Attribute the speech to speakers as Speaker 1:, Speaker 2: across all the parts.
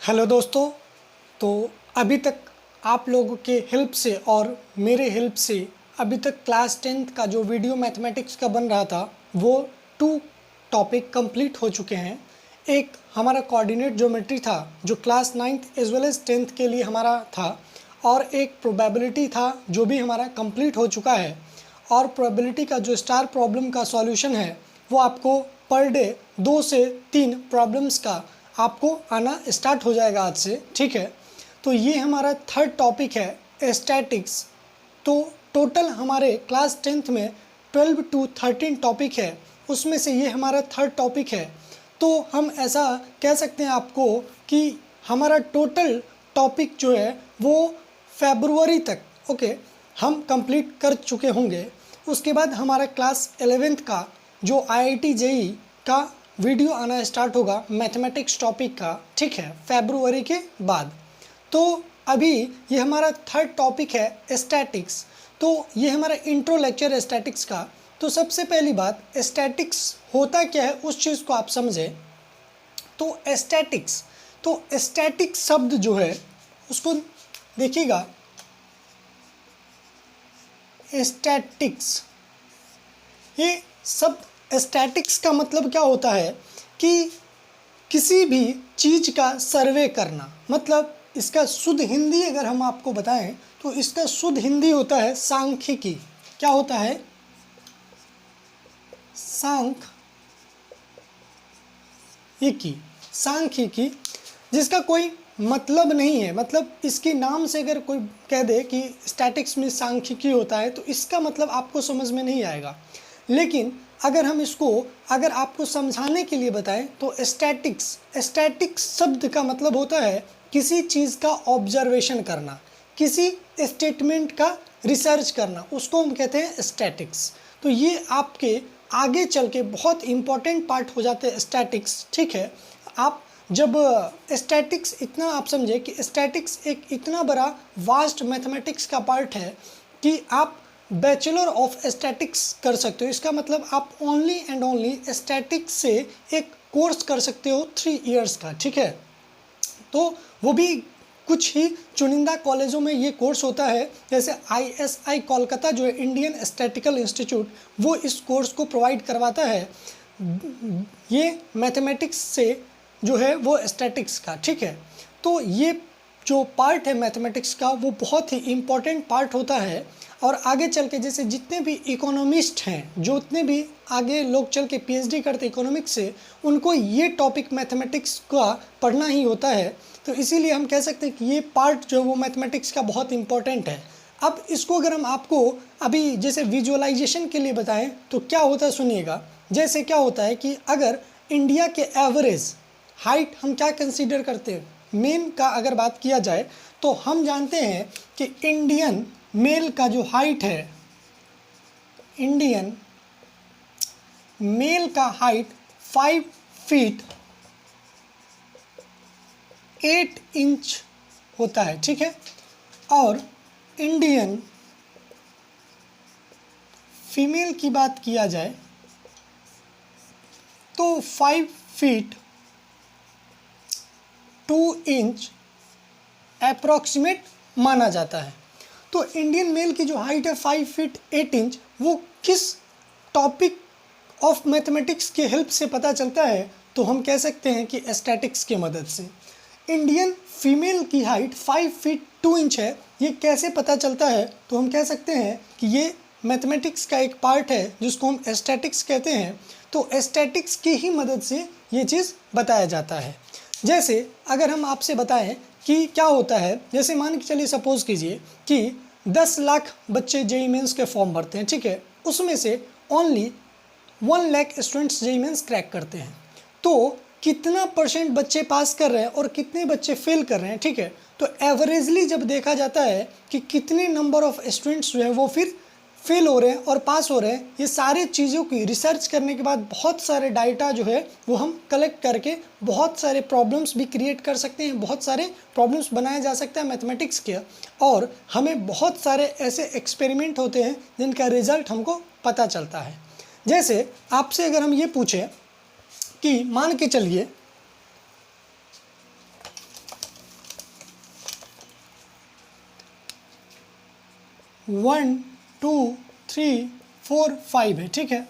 Speaker 1: Hello दोस्तों। तो अभी तक आप लोगों के हेल्प से और मेरे हेल्प से अभी तक क्लास 10th का जो वीडियो मैथमेटिक्स का बन रहा था वो 2 टॉपिक कंप्लीट हो चुके हैं। एक हमारा कोऑर्डिनेट ज्योमेट्री था जो class 9th as well as 10th के लिए हमारा था, और एक प्रोबेबिलिटी था जो भी हमारा कंप्लीट हो चुका है। और प्रोबेबिलिटी का जो स्टार प्रॉब्लम का सॉल्यूशन है वो आपको पर डे 2 से 3 प्रॉब्लम्स का आपको आना स्टार्ट हो जाएगा आज से, ठीक है। तो ये हमारा थर्ड टॉपिक है स्टैटिक्स। तो टोटल हमारे क्लास 10th में 12 to 13 टॉपिक है, उसमें से ये हमारा थर्ड टॉपिक है। तो हम ऐसा कह सकते हैं आपको कि हमारा टोटल टॉपिक जो है वो फरवरी तक हम कंप्लीट कर चुके होंगे। उसके बाद हमारा क्लास 11th का जो IIT JEE का वीडियो आना स्टार्ट होगा मैथमेटिक्स टॉपिक का, ठीक है, फरवरी के बाद। तो अभी ये हमारा थर्ड टॉपिक है स्टैटिक्स। तो ये हमारा इंट्रो लेक्चर है स्टैटिक्स का। तो सबसे पहली बात, स्टैटिक्स होता क्या है उस चीज़ को आप समझें। तो स्टैटिक शब्द जो है उसको देखिएगा। स्टैटिक्स, ये शब्द स्टैटिक्स का मतलब क्या होता है कि किसी भी चीज़ का सर्वे करना। मतलब इसका शुद्ध हिंदी अगर हम आपको बताएं तो इसका शुद्ध हिंदी होता है सांख्यिकी। क्या होता है? सांख्यिकी, जिसका कोई मतलब नहीं है। मतलब इसके नाम से अगर कोई कह दे कि स्टैटिक्स में सांख्यिकी होता है तो इसका मतलब आपको समझ में नहीं आएगा। लेकिन अगर हम इसको अगर आपको समझाने के लिए बताएं तो स्टैटिक्स शब्द का मतलब होता है किसी चीज़ का ऑब्जर्वेशन करना, किसी स्टेटमेंट का रिसर्च करना, उसको हम कहते हैं स्टैटिक्स। तो ये आपके आगे चल के बहुत इम्पॉर्टेंट पार्ट हो जाते हैं स्टैटिक्स, ठीक है। आप जब स्टैटिक्स इतना आप समझे कि स्टैटिक्स एक इतना बड़ा वास्ट मैथमेटिक्स का पार्ट है कि आप बैचलर ऑफ स्टैटिक्स कर सकते हो। इसका मतलब आप ओनली एंड ओनली स्टैटिक्स से एक कोर्स कर सकते हो 3 इयर्स का, ठीक है। तो वो भी कुछ ही चुनिंदा कॉलेजों में ये कोर्स होता है, जैसे ISI कोलकाता जो है इंडियन स्टैटिकल इंस्टीट्यूट, वो इस कोर्स को प्रोवाइड करवाता है। ये मैथमेटिक्स से जो है वो स्टैटिक्स का, ठीक है। तो ये जो पार्ट है मैथमेटिक्स का वो बहुत ही इम्पॉर्टेंट पार्ट होता है। और आगे चल के जैसे जितने भी इकोनॉमिस्ट हैं, जो उतने भी आगे लोग चल के PhD करते इकोनॉमिक्स से, उनको ये टॉपिक मैथमेटिक्स का पढ़ना ही होता है। तो इसीलिए हम कह सकते हैं कि ये पार्ट जो वो मैथमेटिक्स का बहुत इंपॉर्टेंट है। अब इसको अगर हम आपको अभी जैसे विजुअलाइजेशन के लिए बताएं तो क्या होता है सुनिएगा। जैसे क्या होता है कि अगर इंडिया के एवरेज हाइट हम क्या कंसीडर करते हैं, मेन का अगर बात किया जाए तो हम जानते हैं कि इंडियन मेल का जो हाइट है, इंडियन मेल का हाइट 5 फीट 8 इंच होता है, ठीक है। और इंडियन फीमेल की बात किया जाए तो 5 फीट 2 इंच अप्रॉक्सीमेट माना जाता है। तो इंडियन मेल की जो हाइट है 5 फीट 8 इंच, वो किस टॉपिक ऑफ मैथमेटिक्स की हेल्प से पता चलता है, तो हम कह सकते हैं कि स्टैटिक्स की मदद से। इंडियन फीमेल की हाइट 5 फीट 2 इंच है, ये कैसे पता चलता है, तो हम कह सकते हैं कि ये मैथमेटिक्स का एक पार्ट है जिसको हम स्टैटिक्स कहते हैं। तो स्टैटिक्स की ही मदद से ये चीज़ बताया जाता है। जैसे अगर हम आपसे बताएं कि क्या होता है, जैसे मान के चलिए सपोज़ कीजिए कि 10 लाख बच्चे JEE मेंस के फॉर्म भरते हैं, ठीक है। उसमें से only 1 lakh students JEE mains crack करते हैं। तो कितना % बच्चे पास कर रहे हैं और कितने बच्चे फेल कर रहे हैं, ठीक है। तो एवरेजली जब देखा जाता है कि कितने नंबर ऑफ स्टूडेंट्स जो है वो फिर फेल हो रहे हैं और पास हो रहे हैं, ये सारे चीज़ों की रिसर्च करने के बाद बहुत सारे डाटा जो है वो हम कलेक्ट करके बहुत सारे प्रॉब्लम्स भी क्रिएट कर सकते हैं, बहुत सारे प्रॉब्लम्स बनाया जा सकता है मैथमेटिक्स के। और हमें बहुत सारे ऐसे एक्सपेरिमेंट होते हैं जिनका रिजल्ट हमको पता चलता है। जैसे आपसे अगर हम ये पूछें कि मान के चलिए 1 2 3 4 5 है, ठीक है।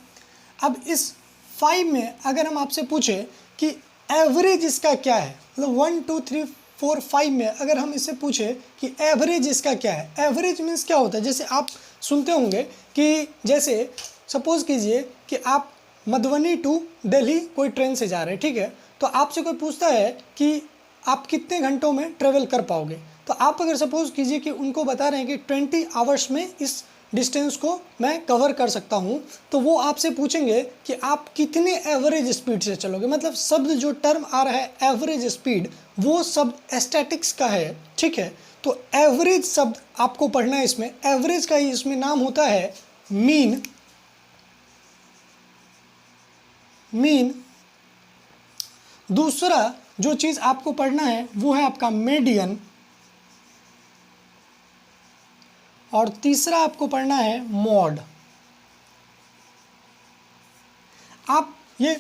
Speaker 1: अब इस 5 में अगर हम आपसे पूछे कि एवरेज इसका क्या है, मतलब 1 2 3 4 5 में अगर हम इससे पूछे कि एवरेज इसका क्या है, एवरेज मीन्स क्या होता है। जैसे आप सुनते होंगे कि जैसे सपोज कीजिए कि आप मधुबनी टू दिल्ली कोई ट्रेन से जा रहे हैं, ठीक है। तो आपसे कोई पूछता है कि आप कितने घंटों में ट्रेवल कर पाओगे, तो आप अगर सपोज कीजिए कि उनको बता रहे हैं कि 20 आवर्स में इस डिस्टेंस को मैं कवर कर सकता हूं, तो वो आपसे पूछेंगे कि आप कितने एवरेज स्पीड से चलोगे। मतलब शब्द जो टर्म आ रहा है एवरेज स्पीड, वो शब्द स्टैटिक्स का है, ठीक है। तो एवरेज शब्द आपको पढ़ना है इसमें, एवरेज का ही इसमें नाम होता है मीन। मीन। दूसरा जो चीज़ आपको पढ़ना है वो है आपका मीडियन, और तीसरा आपको पढ़ना है मॉड। आप ये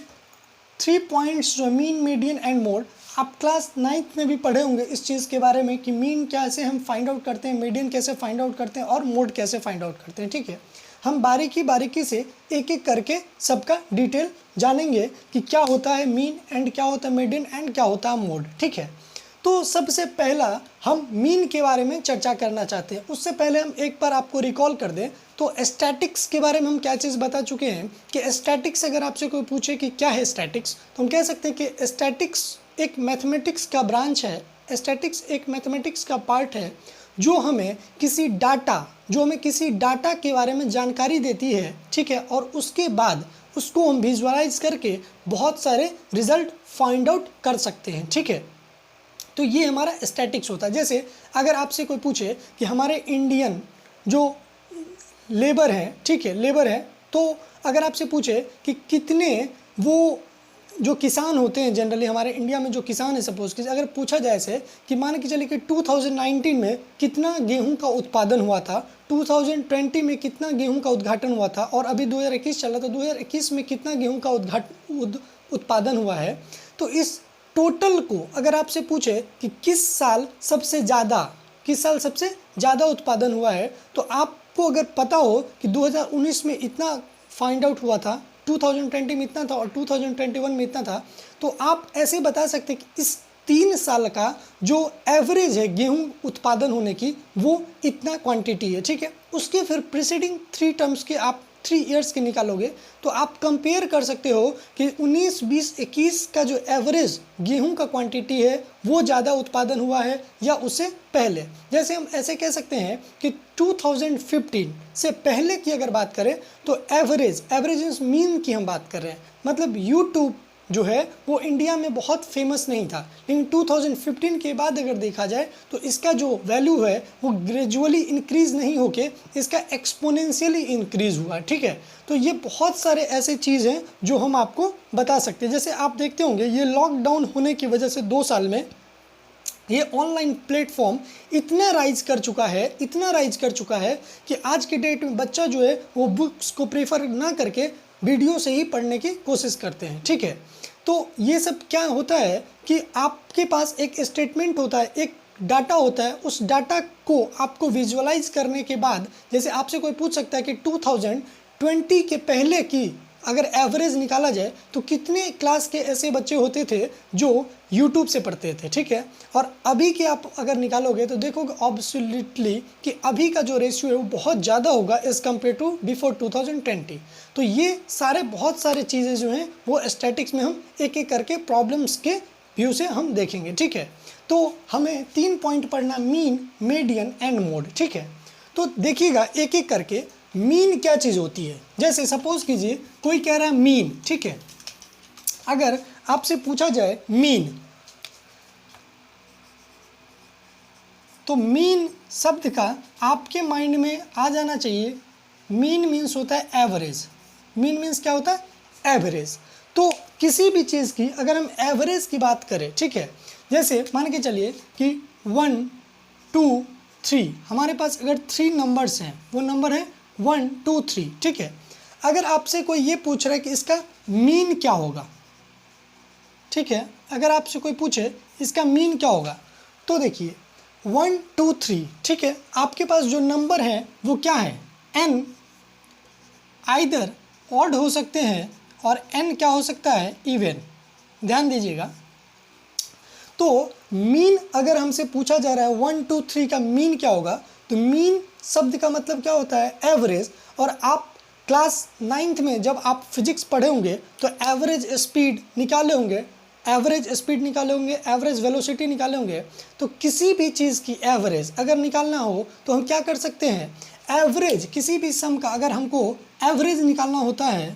Speaker 1: 3 पॉइंट्स जो मीन, मीडियन एंड मॉड, आप क्लास 9th में भी पढ़े होंगे इस चीज़ के बारे में कि मीन कैसे हम फाइंड आउट करते हैं, मीडियन कैसे फाइंड आउट करते हैं और मोड कैसे फाइंड आउट करते हैं, ठीक है। हम बारीकी से एक एक करके सबका डिटेल जानेंगे कि क्या होता है मीन एंड क्या होता है मीडियन एंड क्या होता है मोड, ठीक है। तो सबसे पहला हम मीन के बारे में चर्चा करना चाहते हैं। उससे पहले हम एक बार आपको रिकॉल कर दें तो स्टैटिक्स के बारे में हम क्या चीज़ बता चुके हैं कि स्टैटिक्स अगर आपसे कोई पूछे कि क्या है स्टैटिक्स, तो हम कह सकते हैं कि स्टैटिक्स एक मैथमेटिक्स का ब्रांच है। स्टैटिक्स एक मैथमेटिक्स का पार्ट है जो हमें किसी डाटा के बारे में जानकारी देती है, ठीक है। और उसके बाद उसको हम विजुअलाइज करके बहुत सारे रिजल्ट फाइंड आउट कर सकते हैं, ठीक है। तो ये हमारा स्टैटिक्स होता है। जैसे अगर आपसे कोई पूछे कि हमारे इंडियन जो लेबर है, ठीक है, लेबर है, तो अगर आपसे पूछे कि कितने वो जो किसान होते हैं जनरली हमारे इंडिया में जो किसान है, सपोज कि अगर पूछा जाए से कि मान के चलिए कि 2019 में कितना गेहूं का उत्पादन हुआ था, 2020 में कितना गेहूं का उद्घाटन हुआ था और अभी 2021 चल रहा था, 2021 में कितना गेहूं का उत्पादन हुआ है, तो इस टोटल को अगर आपसे पूछे कि किस साल सबसे ज़्यादा उत्पादन हुआ है, तो आपको अगर पता हो कि 2019 में इतना फाइंड आउट हुआ था, 2020 में इतना था और 2021 में इतना था, तो आप ऐसे बता सकते हैं कि इस 3 साल का जो एवरेज है गेहूं उत्पादन होने की वो इतना क्वांटिटी है, ठीक है। उसके फिर प्रीसीडिंग 3 टर्म्स के आप 3 ईयर्स के निकालोगे तो आप कंपेयर कर सकते हो कि 19, 20, 21 का जो एवरेज गेहूं का क्वांटिटी है वो ज़्यादा उत्पादन हुआ है या उससे पहले। जैसे हम ऐसे कह सकते हैं कि 2015 से पहले की अगर बात करें तो एवरेज मीन की हम बात कर रहे हैं। मतलब यूट्यूब जो है वो इंडिया में बहुत फेमस नहीं था, लेकिन 2015 के बाद अगर देखा जाए तो इसका जो वैल्यू है वो ग्रेजुअली इंक्रीज़ नहीं होके इसका एक्सपोनेंशियली इंक्रीज़ हुआ, ठीक है। तो ये बहुत सारे ऐसे चीज़ हैं जो हम आपको बता सकते हैं। जैसे आप देखते होंगे ये लॉकडाउन होने की वजह से 2 साल में ये ऑनलाइन प्लेटफॉर्म इतना राइज कर चुका है कि आज के डेट में बच्चा जो है वो बुक्स को प्रेफर ना करके वीडियो से ही पढ़ने की कोशिश करते हैं, ठीक है। तो ये सब क्या होता है कि आपके पास एक स्टेटमेंट होता है, एक डाटा होता है, उस डाटा को आपको विजुअलाइज करने के बाद जैसे आपसे कोई पूछ सकता है कि 2020 के पहले की अगर एवरेज निकाला जाए तो कितने क्लास के ऐसे बच्चे होते थे जो यूट्यूब से पढ़ते थे, ठीक है। और अभी के आप अगर निकालोगे तो देखोगे ऑब्सोल्युटली कि अभी का जो रेशियो है वो बहुत ज़्यादा होगा एज़ कम्पेयर टू बिफोर 2020। तो ये बहुत सारे चीज़ें जो हैं वो स्टैटिक्स में हम एक एक करके प्रॉब्लम्स के व्यू से हम देखेंगे, ठीक है। तो हमें 3 पॉइंट पढ़ना, मीन, मीडियन एंड मोड, ठीक है। तो देखिएगा एक एक करके मीन क्या चीज़ होती है। जैसे सपोज कीजिए कोई कह रहा है मीन, ठीक है। अगर आपसे पूछा जाए मीन, तो मीन शब्द का आपके माइंड में आ जाना चाहिए, मीन मीन्स होता है एवरेज। मीन मीन्स क्या होता है? एवरेज। तो किसी भी चीज़ की अगर हम एवरेज की बात करें, ठीक है, जैसे मान के चलिए कि 1 2 3 हमारे पास अगर 3 नंबर्स हैं, वो नंबर है 1 2 3, ठीक है। अगर आपसे कोई ये पूछ रहा है कि इसका मीन क्या होगा, ठीक है, अगर आपसे कोई पूछे इसका मीन क्या होगा, तो देखिए 1 2 3, ठीक है, आपके पास जो नंबर है वो क्या है, n आइदर ऑड हो सकते हैं और n क्या हो सकता है, इवन। ध्यान दीजिएगा, तो मीन अगर हमसे पूछा जा रहा है 1 2 3 का मीन क्या होगा, तो मीन शब्द का मतलब क्या होता है, एवरेज। और आप क्लास 9th में जब आप फिजिक्स पढ़े होंगे तो एवरेज स्पीड निकाले होंगे, एवरेज वेलोसिटी निकाले होंगे। तो किसी भी चीज़ की एवरेज अगर निकालना हो तो हम क्या कर सकते हैं, एवरेज किसी भी सम का अगर हमको एवरेज निकालना होता है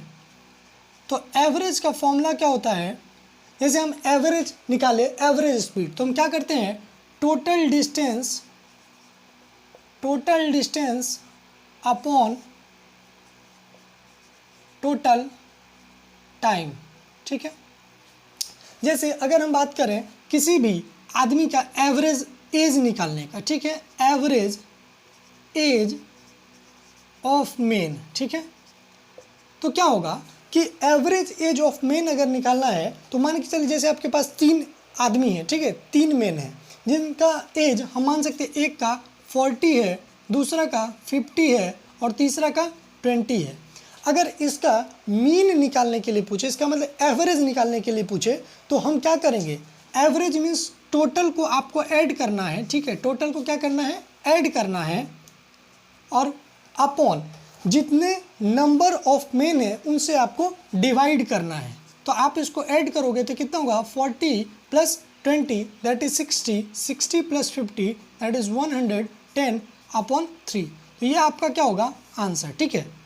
Speaker 1: तो एवरेज का फॉर्मूला क्या होता है, जैसे हम एवरेज निकाले एवरेज स्पीड, तो हम क्या करते हैं, total distance upon total time, ठीक है। जैसे अगर हम बात करें किसी भी आदमी का एवरेज एज निकालने का, ठीक है, एवरेज एज ऑफ मैन, ठीक है, तो क्या होगा कि एवरेज एज ऑफ मैन अगर निकालना है तो मान के चलिए जैसे आपके पास 3 आदमी हैं, ठीक है, 3 मैन हैं जिनका एज हम मान सकते हैं, एक का 40 है, दूसरा का 50 है और तीसरा का 20 है। अगर इसका मीन निकालने के लिए पूछे, इसका मतलब एवरेज निकालने के लिए पूछे, तो हम क्या करेंगे, एवरेज मीन्स टोटल को आपको ऐड करना है, ठीक है, टोटल को क्या करना है, ऐड करना है, और अपॉन जितने नंबर ऑफ मैन है उनसे आपको डिवाइड करना है। तो आप इसको ऐड करोगे तो कितना होगा, 40 + 20 दैट इज 60, 60 + 50 दैट इज 110/3। तो ये आपका क्या होगा, आंसर, ठीक है।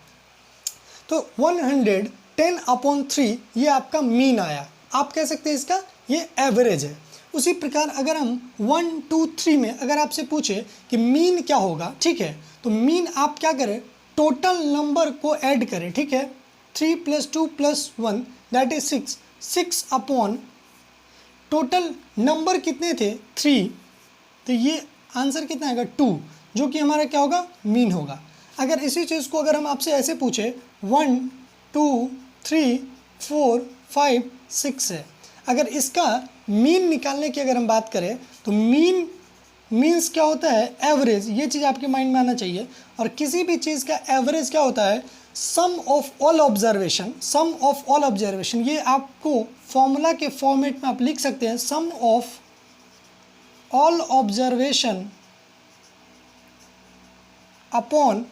Speaker 1: तो 110/3 ये आपका मीन आया, आप कह सकते हैं इसका ये एवरेज है। उसी प्रकार अगर हम 1 2 3 में अगर आपसे पूछे कि मीन क्या होगा, ठीक है, तो मीन आप क्या करें, टोटल नंबर को ऐड करें, ठीक है, 3 + 2 + 1 that is 6, 6 upon total number कितने थे, 3, तो ये आंसर कितना आएगा, 2, जो कि हमारा क्या होगा, मीन होगा। अगर इसी चीज़ को अगर हम आपसे ऐसे पूछे 1 2 3 4 5 6 है, अगर इसका मीन निकालने की अगर हम बात करें तो मीन्स क्या होता है, एवरेज, ये चीज़ आपके माइंड में आना चाहिए। और किसी भी चीज़ का एवरेज क्या होता है, सम ऑफ ऑल ऑब्जर्वेशन। ये आपको फॉर्मूला के फॉर्मेट में आप लिख सकते हैं, sum of all observation upon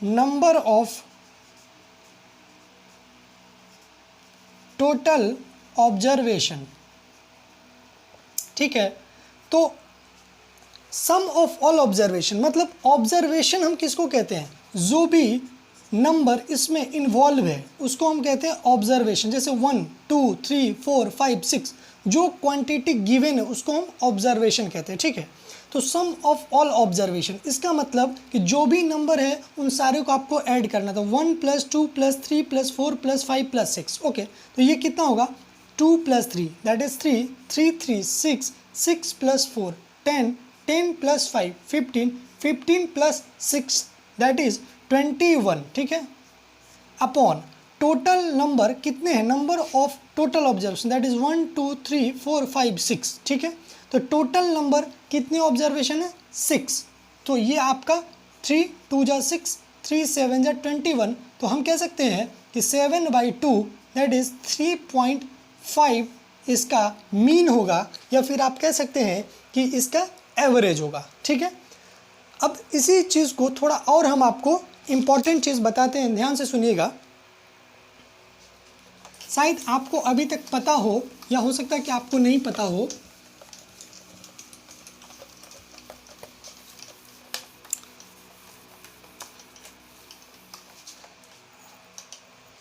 Speaker 1: number of total observation, ठीक है। तो सम ऑफ ऑल ऑब्जर्वेशन मतलब ऑब्जर्वेशन हम किसको कहते हैं, जो भी नंबर इसमें इन्वॉल्व है उसको हम कहते हैं ऑब्जर्वेशन। जैसे 1 2 3 4 5 6 जो क्वांटिटी गिवन है उसको हम ऑब्जर्वेशन कहते हैं, ठीक है। तो सम ऑफ ऑल ऑब्जर्वेशन, इसका मतलब कि जो भी नंबर है उन सारे को आपको ऐड करना था, 1 + 2 + 3 + 4 + 5 + 6, ओके। तो ये कितना होगा, 2 + 3 दैट इज 3, 3 3 6, 6 + 4 10, 10 + 5 15, 15 + 6 दैट इज 21, ठीक है, अपॉन टोटल नंबर कितने हैं, number of total observation that is 1 2 3 4 5 6, ठीक है। तो टोटल नंबर कितने ऑब्जर्वेशन है, 6। तो ये आपका 3 2 × 6, 3 7 × 21। तो हम कह सकते हैं कि 7/2 दैट इज 3.5 इसका मीन होगा, या फिर आप कह सकते हैं कि इसका एवरेज होगा, ठीक है। अब इसी चीज़ को थोड़ा और हम आपको इम्पॉर्टेंट चीज़ बताते हैं, ध्यान से सुनिएगा। शायद आपको अभी तक पता हो या हो सकता है कि आपको नहीं पता हो।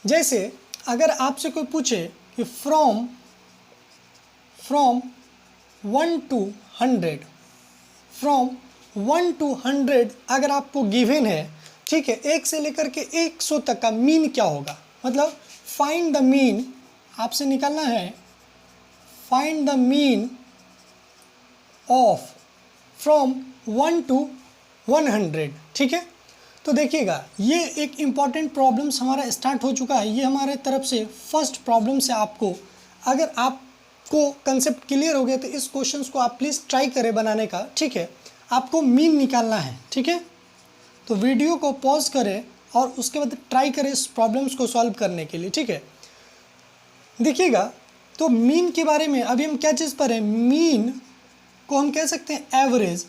Speaker 1: जैसे अगर आपसे कोई पूछे कि फ्रॉम 1 to 100, फ्रॉम 1 to 100 अगर आपको गिवन है, ठीक है, 1 से लेकर के 100 तक का मीन क्या होगा, मतलब फाइंड द मीन, आपसे निकालना है find the mean of from 1 to 100, ठीक है। तो देखिएगा ये एक इम्पॉर्टेंट प्रॉब्लम्स हमारा स्टार्ट हो चुका है, ये हमारे तरफ से फर्स्ट प्रॉब्लम से आपको, अगर आप आपको कंसेप्ट क्लियर हो गया तो इस क्वेश्चन को आप प्लीज़ ट्राई करें बनाने का, ठीक है। आपको मीन निकालना है, ठीक है। तो वीडियो को पॉज करें और उसके बाद ट्राई करें इस प्रॉब्लम्स को सॉल्व करने के लिए, ठीक है। देखिएगा, तो मीन के बारे में अभी हम क्या चीज़ पर है, मीन को हम कह सकते हैं एवरेज।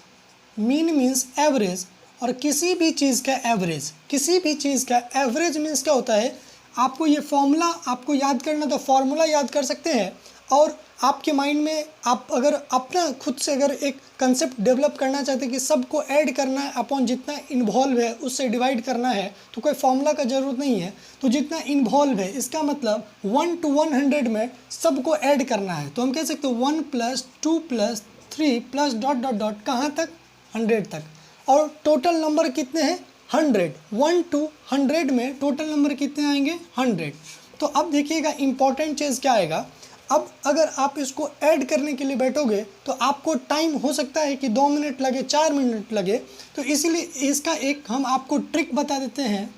Speaker 1: मीन मीन्स एवरेज, और किसी भी चीज़ का एवरेज, किसी भी चीज़ का एवरेज मीन्स क्या होता है, आपको ये फॉर्मूला आपको याद करना, तो फॉर्मूला याद कर सकते हैं और आपके माइंड में आप अगर अपना खुद से अगर एक कंसेप्ट डेवलप करना चाहते हैं कि सबको ऐड करना है अपॉन जितना इन्वॉल्व है उससे डिवाइड करना है, तो कोई फॉर्मूला का ज़रूरत नहीं है। तो जितना इन्वॉल्व है इसका मतलब 1 to 100 में सबको ऐड करना है, तो हम कह सकते हैं 1 + 2 + 3 प्लस डॉट डॉट डॉट कहाँ तक, 100 तक। और टोटल नंबर कितने हैं, 100। 1 to 100 में टोटल नंबर कितने आएंगे, 100। तो अब देखिएगा इंपॉर्टेंट चीज़ क्या आएगा, अब अगर आप इसको ऐड करने के लिए बैठोगे तो आपको टाइम हो सकता है कि 2 मिनट लगे, 4 मिनट लगे। तो इसीलिए इसका एक हम आपको ट्रिक बता देते हैं,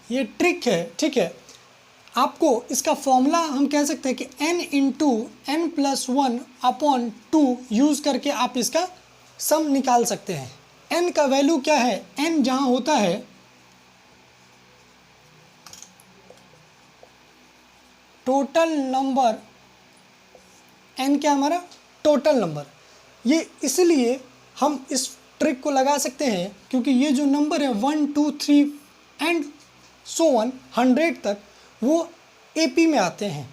Speaker 1: ये ट्रिक है, ठीक है। आपको इसका फॉर्मूला हम कह सकते हैं कि n × n + 1 अपॉन 2 यूज़ करके आप इसका सम निकाल सकते हैं। n का वैल्यू क्या है, n जहाँ होता है टोटल नंबर, n क्या हमारा टोटल नंबर, ये इसलिए हम इस ट्रिक को लगा सकते हैं क्योंकि ये जो नंबर है 1 2 3 एंड सो ऑन 100 तक वो एपी में आते हैं।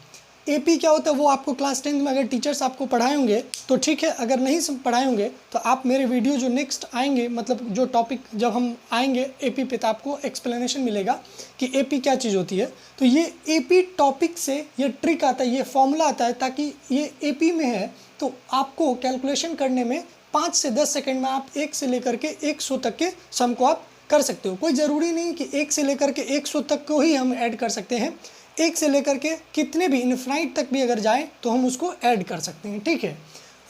Speaker 1: एपी क्या होता है वो आपको क्लास 10 में अगर टीचर्स आपको पढ़ाए होंगे तो ठीक है, अगर नहीं पढ़ाए होंगे तो आप मेरे वीडियो जो नेक्स्ट आएंगे, मतलब जो टॉपिक जब हम आएंगे एपी पे, तो आपको एक्सप्लेनेशन मिलेगा कि एपी क्या चीज़ होती है। तो ये एपी टॉपिक से ये ट्रिक आता है, ये फॉर्मूला आता है, ताकि ये एपी में है तो आपको कैलकुलेशन करने में 5 से 10 सेकेंड में आप 1 से लेकर के 100 तक के सम को आप कर सकते हो। कोई ज़रूरी नहीं कि 1 से लेकर के 100 तक को ही हम ऐड कर सकते हैं, 1 से लेकर के कितने भी इनफाइनाइट तक भी अगर जाए तो हम उसको ऐड कर सकते हैं, ठीक है।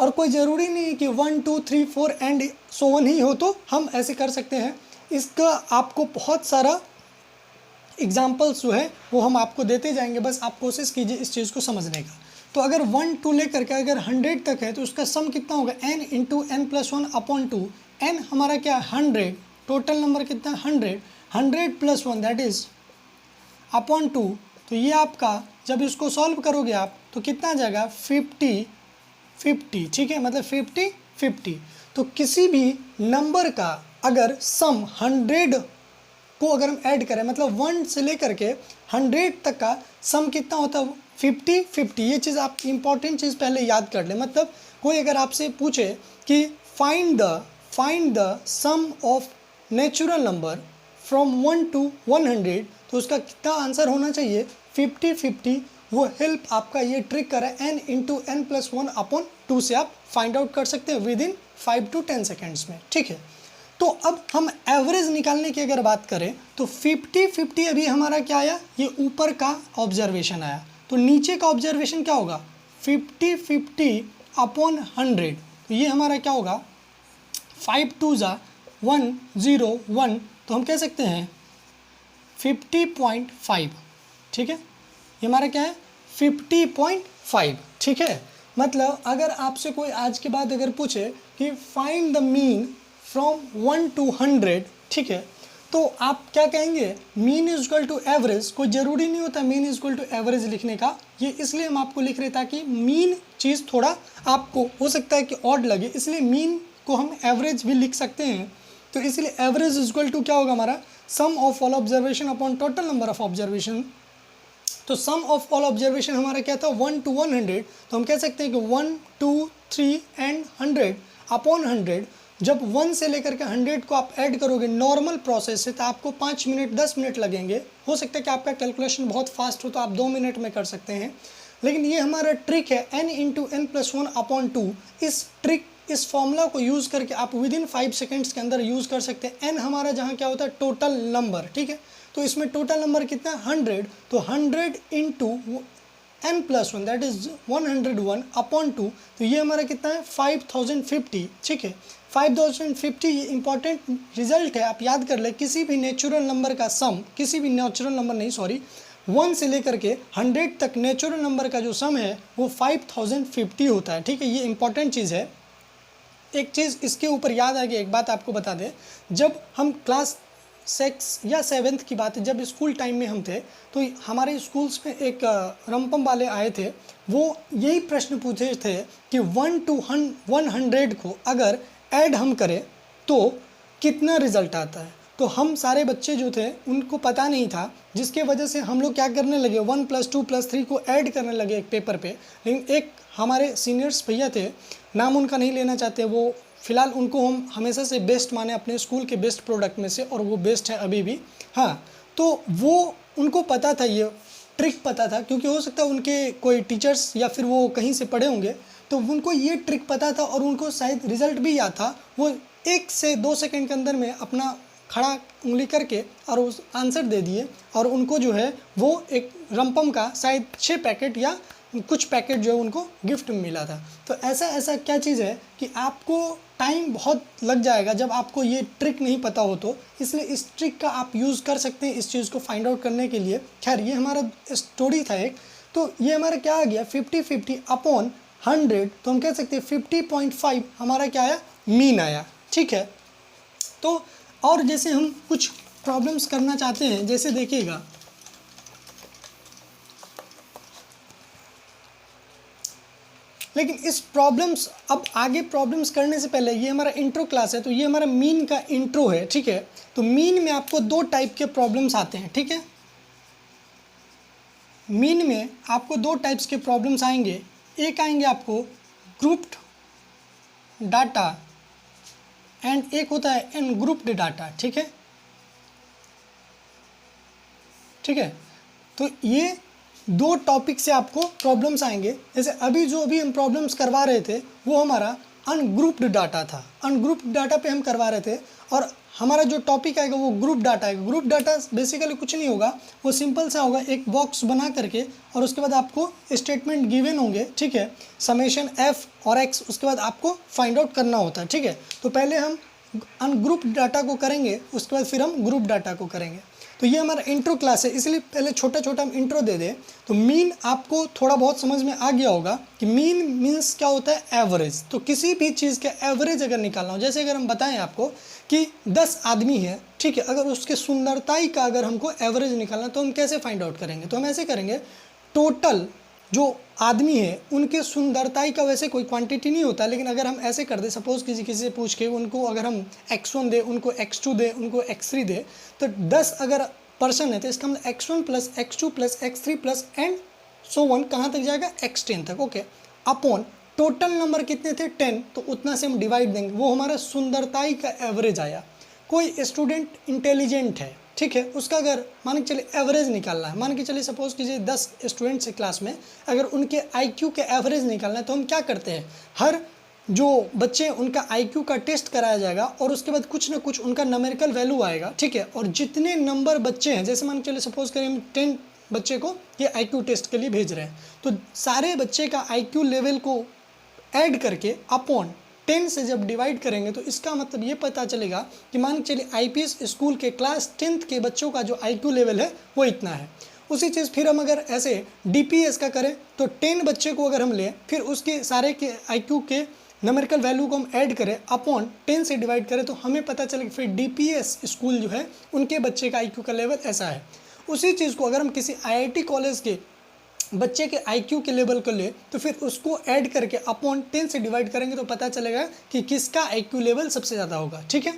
Speaker 1: और कोई ज़रूरी नहीं कि 1 2 3 4 एंड सो ऑन ही हो तो हम ऐसे कर सकते हैं। इसका आपको बहुत सारा एग्जाम्पल्स जो है वो हम आपको देते जाएंगे, बस आप कोशिश कीजिए इस चीज़ को समझने का। तो अगर 1 2 लेकर के अगर 100 तक है तो उसका सम कितना होगा, n × n + 1 अपॉन 2। n हमारा क्या है 100, टोटल नंबर कितना 100, 100 + 1 दैट इज़ अपॉन 2। तो ये आपका जब इसको सॉल्व करोगे आप तो कितना आ जाएगा 50 50, ठीक है, मतलब 50 50। तो किसी भी नंबर का अगर सम 100 को अगर हम ऐड करें, मतलब 1 से लेकर के 100 तक का सम कितना होता है 50 50। ये चीज़ आप इंपॉर्टेंट चीज़ पहले याद कर लें। मतलब कोई अगर आपसे पूछे कि find the sum of natural number from 1 to 100, तो उसका कितना आंसर होना चाहिए 50 50। वो हेल्प आपका ये ट्रिक कर रहा है, n × n + 1 अपॉन 2 से आप फाइंड आउट कर सकते हैं विद इन 5 to 10 सेकेंड्स में, ठीक है। तो अब हम एवरेज निकालने की अगर बात करें तो 50 50 अभी हमारा क्या आया, ये ऊपर का ऑब्जर्वेशन आया। तो नीचे का ऑब्जर्वेशन क्या होगा 50 50 अपॉन 100। तो ये हमारा क्या होगा 5 2 = 1 0 1। तो हम कह सकते हैं 50.5, ठीक है। ये हमारा क्या है 50.5, ठीक है। मतलब अगर आपसे कोई आज के बाद अगर पूछे कि find the mean from 1 to 100, ठीक है, तो आप क्या कहेंगे, mean is equal to average. कोई ज़रूरी नहीं होता mean is equal to average लिखने का, ये इसलिए हम आपको लिख रहे ताकि मीन चीज़ थोड़ा आपको हो सकता है कि ऑड लगे, इसलिए मीन को हम एवरेज भी लिख सकते हैं। तो इसलिए एवरेज इज इक्वल टू क्या होगा हमारा sum of all observation upon total number of observation. तो सम ऑफ ऑल ऑब्जर्वेशन हमारा क्या था 1 to 100। तो हम कह सकते हैं कि 1 2 3 एंड 100 अपॉन 100। जब 1 से लेकर के 100 को आप ऐड करोगे नॉर्मल प्रोसेस से तो आपको 5 मिनट 10 मिनट लगेंगे। हो सकता है कि आपका कैलकुलेशन बहुत फास्ट हो तो आप 2 मिनट में कर सकते हैं, लेकिन ये हमारा ट्रिक है n × n + 1 अपॉन 2। इस फॉर्मूला को यूज़ करके आप विद इन 5 सेकेंड्स के अंदर यूज़ कर सकते हैं। n हमारा जहाँ क्या होता है टोटल नंबर, ठीक है। तो इसमें टोटल नंबर कितना 100, तो 100 × n + 1 दैट इज़ 101 अपॉन 2। तो ये हमारा कितना है 5050, ठीक है। 5050 ये इंपॉर्टेंट रिजल्ट है, आप याद कर ले। किसी भी नेचुरल नंबर का सम, किसी भी नेचुरल नंबर नहीं सॉरी 1 से लेकर के 100 तक नेचुरल नंबर का जो सम है वो 5050 होता है। ठीक है, ये इंपॉर्टेंट चीज़ है। एक चीज़ इसके ऊपर याद आ गई, एक बात आपको बता दें, जब हम क्लास 6 या 7th की बात है, जब स्कूल टाइम में हम थे तो हमारे स्कूल्स में एक रमपम वाले आए थे, वो यही प्रश्न पूछे थे कि 1 to 100 को अगर ऐड हम करें तो कितना रिज़ल्ट आता है। तो हम सारे बच्चे जो थे उनको पता नहीं था, जिसके वजह से हम लोग क्या करने लगे, 1 + 2 + 3 को ऐड करने लगे एक पेपर पे। लेकिन एक हमारे सीनियर्स भैया थे, नाम उनका नहीं लेना चाहते, वो फ़िलहाल उनको हम हमेशा से बेस्ट माने अपने स्कूल के बेस्ट प्रोडक्ट में से, और वो बेस्ट है अभी भी। हाँ, तो वो उनको पता था, ये ट्रिक पता था, क्योंकि हो सकता है उनके कोई टीचर्स या फिर वो कहीं से पढ़े होंगे, तो उनको ये ट्रिक पता था और उनको शायद रिज़ल्ट भी याद था। वो 1 से 2 सेकंड के अंदर में अपना खड़ा उंगली करके और उस आंसर दे दिए, और उनको जो है वो एक रमपम का शायद 6 पैकेट या कुछ पैकेट जो है उनको गिफ्ट में मिला था। तो ऐसा क्या चीज़ है कि आपको टाइम बहुत लग जाएगा जब आपको ये ट्रिक नहीं पता हो, तो इसलिए इस ट्रिक का आप यूज़ कर सकते हैं इस चीज़ को फाइंड आउट करने के लिए। खैर, ये हमारा स्टोरी था एक। तो ये हमारा क्या आ गया, 5050 अपॉन 100, तो हम कह सकते हैं 50.5 हमारा क्या आया, मीन आया। ठीक है, तो और जैसे हम कुछ प्रॉब्लम्स करना चाहते हैं, जैसे देखिएगा, लेकिन इस प्रॉब्लम्स, अब आगे प्रॉब्लम्स करने से पहले ये हमारा इंट्रो क्लास है, तो ये हमारा मीन का इंट्रो है। ठीक है, तो मीन में आपको 2 टाइप के प्रॉब्लम्स आते हैं। ठीक है, मीन में आपको 2 टाइप्स के प्रॉब्लम्स आएंगे। एक आएंगे आपको ग्रुप्ड डाटा एंड एक होता है अनग्रुप्ड डाटा। ठीक है, ठीक है, तो ये 2 टॉपिक से आपको प्रॉब्लम्स आएंगे। जैसे अभी हम प्रॉब्लम्स करवा रहे थे वो हमारा अनग्रुप्ड डाटा था, अनग्रुप्ड डाटा पे हम करवा रहे थे, और हमारा जो टॉपिक आएगा वो ग्रुप डाटा आएगा। ग्रुप डाटा बेसिकली कुछ नहीं होगा, वो सिंपल सा होगा, एक बॉक्स बना करके और उसके बाद आपको स्टेटमेंट गिवन होंगे। ठीक है, समेशन f और x, उसके बाद आपको फाइंड आउट करना होता है। ठीक है, तो पहले हम अनग्रुप्ड डाटा को करेंगे, उसके बाद फिर हम ग्रुप डाटा को करेंगे। तो ये हमारा इंट्रो क्लास है, इसलिए पहले छोटा छोटा हम इंट्रो दे दें। तो मीन आपको थोड़ा बहुत समझ में आ गया होगा कि मीन मीन्स क्या होता है, एवरेज। तो किसी भी चीज़ का एवरेज अगर निकालना हो, जैसे अगर हम बताएं आपको कि 10 आदमी है, ठीक है, अगर उसके सुंदरताई का अगर हमको एवरेज निकालना, तो हम कैसे फाइंड आउट करेंगे, तो हम ऐसे करेंगे, टोटल जो आदमी है उनके सुंदरताई का वैसे कोई क्वांटिटी नहीं होता, लेकिन अगर हम ऐसे कर दे, सपोज़ किसी से पूछ के उनको अगर हम x1 दे, उनको x2 दे, उनको x3 दे, तो 10 अगर पर्सन है तो इसका मतलब x1 + x2 + x3 + and so one, कहाँ तक जाएगा, x10 तक। ओके, अपॉन टोटल नंबर कितने थे, 10, तो उतना से हम डिवाइड देंगे, वो हमारा सुंदरताई का एवरेज आया। कोई स्टूडेंट इंटेलिजेंट है, ठीक है, उसका अगर मान के चलिए एवरेज निकालना है, मान के चलिए सपोज कीजिए 10 स्टूडेंट्स है क्लास में, अगर उनके IQ के एवरेज निकालना है, तो हम क्या करते हैं, हर जो बच्चे उनका IQ का टेस्ट कराया जाएगा और उसके बाद कुछ ना कुछ उनका न्यूमेरिकल वैल्यू आएगा। ठीक है, और जितने नंबर बच्चे हैं, जैसे मान के चलिए सपोज करें हम 10 बच्चे को ये IQ टेस्ट के लिए भेज रहे हैं, तो सारे बच्चे का IQ लेवल को ऐड करके अपॉन 10 से जब डिवाइड करेंगे, तो इसका मतलब ये पता चलेगा कि मान चलिए IPS स्कूल के क्लास 10th के बच्चों का जो IQ लेवल है वो इतना है। उसी चीज़ फिर हम अगर ऐसे DPS का करें, तो 10 बच्चे को अगर हम लें, फिर उसके सारे के IQ के न्यूमेरिकल वैल्यू को हम ऐड करें, अपॉन 10 से डिवाइड करें, तो हमें पता चलेगा फिर DPS स्कूल जो है उनके बच्चे का IQ का लेवल ऐसा है। उसी चीज़ को अगर हम किसी IIT कॉलेज के बच्चे के IQ के लेवल को ले, तो फिर उसको ऐड करके अपॉन 10 से डिवाइड करेंगे, तो पता चलेगा कि किसका IQ लेवल सबसे ज़्यादा होगा। ठीक है,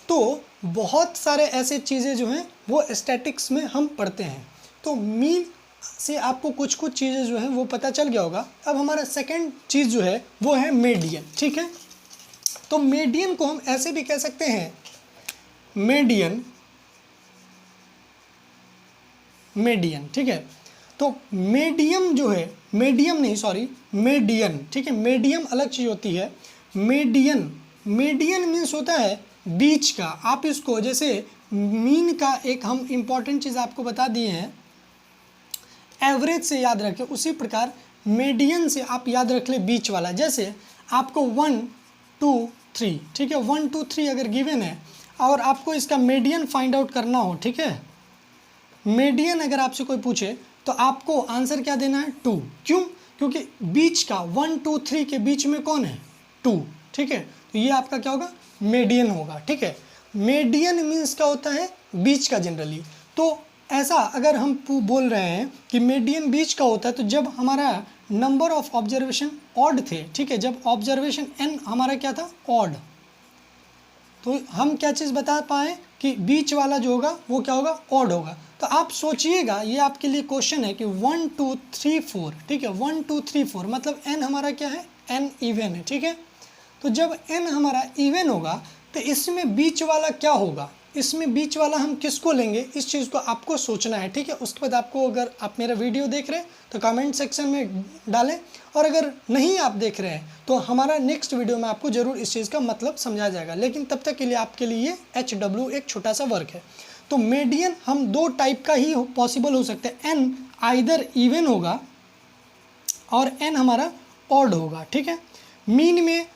Speaker 1: तो बहुत सारे ऐसे चीज़ें जो हैं वो स्टैटिक्स में हम पढ़ते हैं। तो मीन से आपको कुछ कुछ चीज़ें जो हैं वो पता चल गया होगा। अब हमारा सेकंड चीज़ जो है वो है मीडियन। ठीक है, तो मीडियन को हम ऐसे भी कह सकते हैं, मीडियन, ठीक है, तो मीडियम जो है, मीडियम नहीं सॉरी मीडियन, ठीक है, मीडियम अलग चीज़ होती है, मीडियन मीन्स होता है बीच का। आप इसको जैसे मीन का एक हम इम्पॉर्टेंट चीज़ आपको बता दिए हैं, एवरेज से याद रखें, उसी प्रकार मीडियन से आप याद रख ले बीच वाला। जैसे आपको 1 2 3, ठीक है, 1 2 3 अगर गिवन है और आपको इसका मीडियन फाइंड आउट करना हो, ठीक है, मीडियन अगर आपसे कोई पूछे तो आपको आंसर क्या देना है, 2। क्यों? क्योंकि बीच का 1 2 3 के बीच में कौन है, 2। ठीक है, तो ये आपका क्या होगा, मीडियन होगा। ठीक है, मीडियन मीन्स क्या होता है, बीच का जनरली। तो ऐसा अगर हम बोल रहे हैं कि मीडियन बीच का होता है, तो जब हमारा नंबर ऑफ ऑब्जर्वेशन ऑड थे, ठीक है, जब ऑब्जर्वेशन n हमारा क्या था, ऑड, तो हम क्या चीज़ बता पाए कि बीच वाला जो होगा वो क्या होगा, ऑड होगा। तो आप सोचिएगा, ये आपके लिए क्वेश्चन है कि 1 2 3 4, ठीक है, 1 2 3 4 मतलब n हमारा क्या है, n इवन है। ठीक है, तो जब n हमारा इवन होगा तो इसमें बीच वाला क्या होगा, इसमें बीच वाला हम किसको लेंगे, इस चीज़ को आपको सोचना है। ठीक है, उसके बाद आपको, अगर आप मेरा वीडियो देख रहे हैं तो कमेंट सेक्शन में डालें, और अगर नहीं आप देख रहे हैं तो हमारा नेक्स्ट वीडियो में आपको ज़रूर इस चीज़ का मतलब समझा जाएगा। लेकिन तब तक के लिए आपके लिए ये HW एक छोटा सा वर्क है। तो मीडियन हम दो टाइप का ही पॉसिबल हो सकते हैं, n आइदर इवन होगा और n हमारा ऑड होगा। ठीक है, मीन में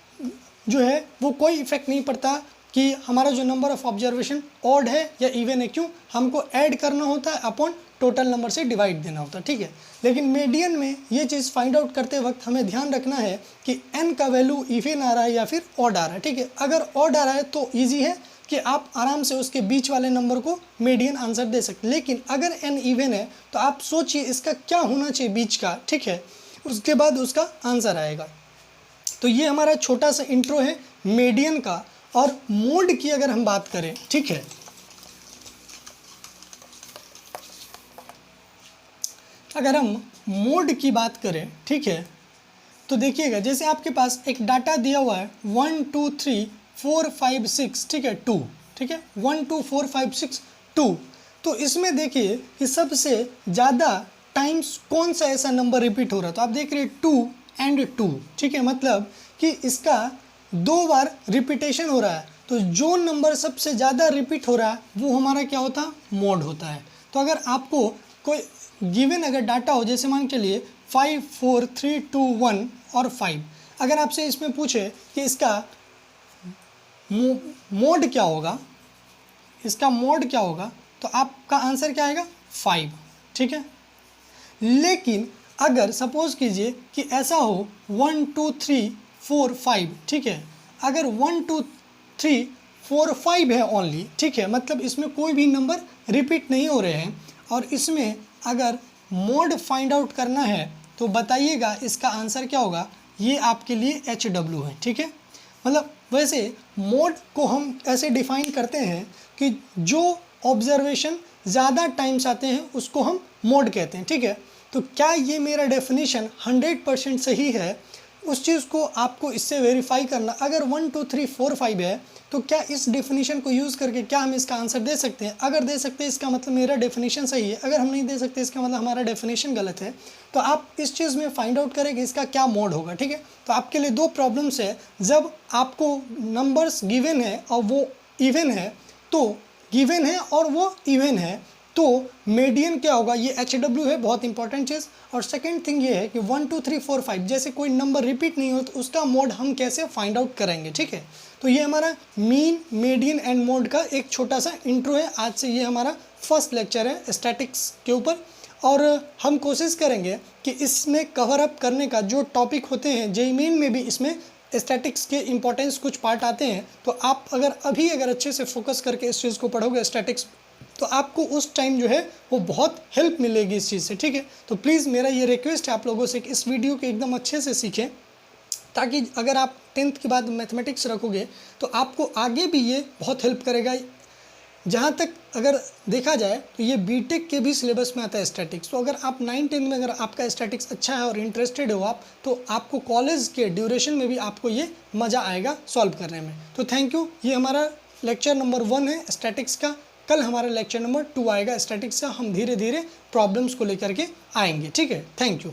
Speaker 1: जो है वो कोई इफेक्ट नहीं पड़ता कि हमारा जो नंबर ऑफ ऑब्जर्वेशन ऑड है या इवन है, क्यों, हमको ऐड करना होता है अपॉन टोटल नंबर से डिवाइड देना होता है। ठीक है, लेकिन मीडियन में ये चीज़ फाइंड आउट करते वक्त हमें ध्यान रखना है कि n का वैल्यू इवन आ रहा है या फिर ऑड आ रहा है। ठीक है, अगर ऑड आ रहा है तो ईजी है कि आप आराम से उसके बीच वाले नंबर को मीडियन आंसर दे सकते, लेकिन अगर n इवन है तो आप सोचिए इसका क्या होना चाहिए बीच का। ठीक है, उसके बाद उसका आंसर आएगा। तो ये हमारा छोटा सा इंट्रो है मीडियन का। और मोड की अगर हम बात करें, ठीक है, अगर हम मोड की बात करें, ठीक है, तो देखिएगा जैसे आपके पास एक डाटा दिया हुआ है 1 2 3 4 5 6, ठीक है, 2, ठीक है, 1 2 4 5 6 2। तो इसमें देखिए कि सबसे ज़्यादा टाइम्स कौन सा ऐसा नंबर रिपीट हो रहा है, तो आप देख रहे हैं 2 एंड 2। ठीक है, मतलब कि इसका 2 बार रिपीटेशन हो रहा है। तो जो नंबर सबसे ज़्यादा रिपीट हो रहा है वो हमारा क्या होता है, मोड होता है। तो अगर आपको कोई गिवन अगर डाटा हो, जैसे मान के लिए 5 4 3 2 1 और 5, अगर आपसे इसमें पूछे कि इसका मोड क्या होगा, इसका मोड क्या होगा, तो आपका आंसर क्या आएगा, 5। ठीक है, लेकिन अगर सपोज कीजिए कि ऐसा हो 1 2 3 4 5, ठीक है, अगर 1 2 3 4 5 है ओनली, ठीक है, मतलब इसमें कोई भी नंबर रिपीट नहीं हो रहे हैं, और इसमें अगर मोड फाइंड आउट करना है तो बताइएगा इसका आंसर क्या होगा। ये आपके लिए HW है। ठीक है, मतलब वैसे मोड को हम ऐसे डिफाइन करते हैं कि जो ऑब्जर्वेशन ज़्यादा टाइम्स आते हैं उसको हम मोड कहते हैं। ठीक है, तो क्या ये मेरा डेफिनेशन 100% सही है, उस चीज़ को आपको इससे वेरीफाई करना। अगर 1 2 3 4 5 है तो क्या इस डेफिनेशन को यूज़ करके क्या हम इसका आंसर दे सकते हैं, अगर दे सकते हैं इसका मतलब मेरा डेफिनेशन सही है, अगर हम नहीं दे सकते इसका मतलब हमारा डेफिनेशन गलत है। तो आप इस चीज़ में फाइंड आउट करें कि इसका क्या मोड होगा। ठीक है, तो आपके लिए दो प्रॉब्लम्स है, जब आपको नंबर्स गिवन है और वो इवन है, तो गिवन है और वो इवन है तो मीडियन क्या होगा, ये HW है, बहुत इंपॉर्टेंट चीज़। और सेकंड थिंग ये है कि 1 2 3 4 5 जैसे कोई नंबर रिपीट नहीं हो तो उसका मोड हम कैसे फाइंड आउट करेंगे। ठीक है, तो ये हमारा मीन, मीडियन एंड मोड का एक छोटा सा इंट्रो है। आज से ये हमारा फर्स्ट लेक्चर है स्टैटिक्स के ऊपर, और हम कोशिश करेंगे कि इसमें कवर अप करने का जो टॉपिक होते हैं, JEE मेन में भी इसमें स्टैटिक्स के इंपॉर्टेंस कुछ पार्ट आते हैं। तो आप अगर अच्छे से फोकस करके इस चीज़ को पढ़ोगे स्टैटिक्स, तो आपको उस टाइम जो है वो बहुत हेल्प मिलेगी इस चीज़ से। ठीक है, तो प्लीज़ मेरा ये रिक्वेस्ट है आप लोगों से कि इस वीडियो को एकदम अच्छे से सीखें, ताकि अगर आप 10th के बाद मैथमेटिक्स रखोगे तो आपको आगे भी ये बहुत हेल्प करेगा। जहाँ तक अगर देखा जाए तो ये बीटेक के भी सिलेबस में आता है स्टैटिक्स। तो अगर आप 9-10 में अगर आपका स्टैटिक्स अच्छा है और इंटरेस्टेड हो आप, तो आपको कॉलेज के ड्यूरेशन में भी आपको ये मज़ा आएगा सॉल्व करने में। तो थैंक यू। ये हमारा लेक्चर नंबर 1 है स्टैटिक्स का। कल हमारा लेक्चर नंबर 2 आएगा स्टैटिक्स का। हम धीरे धीरे प्रॉब्लम्स को लेकर के आएंगे। ठीक है, थैंक यू।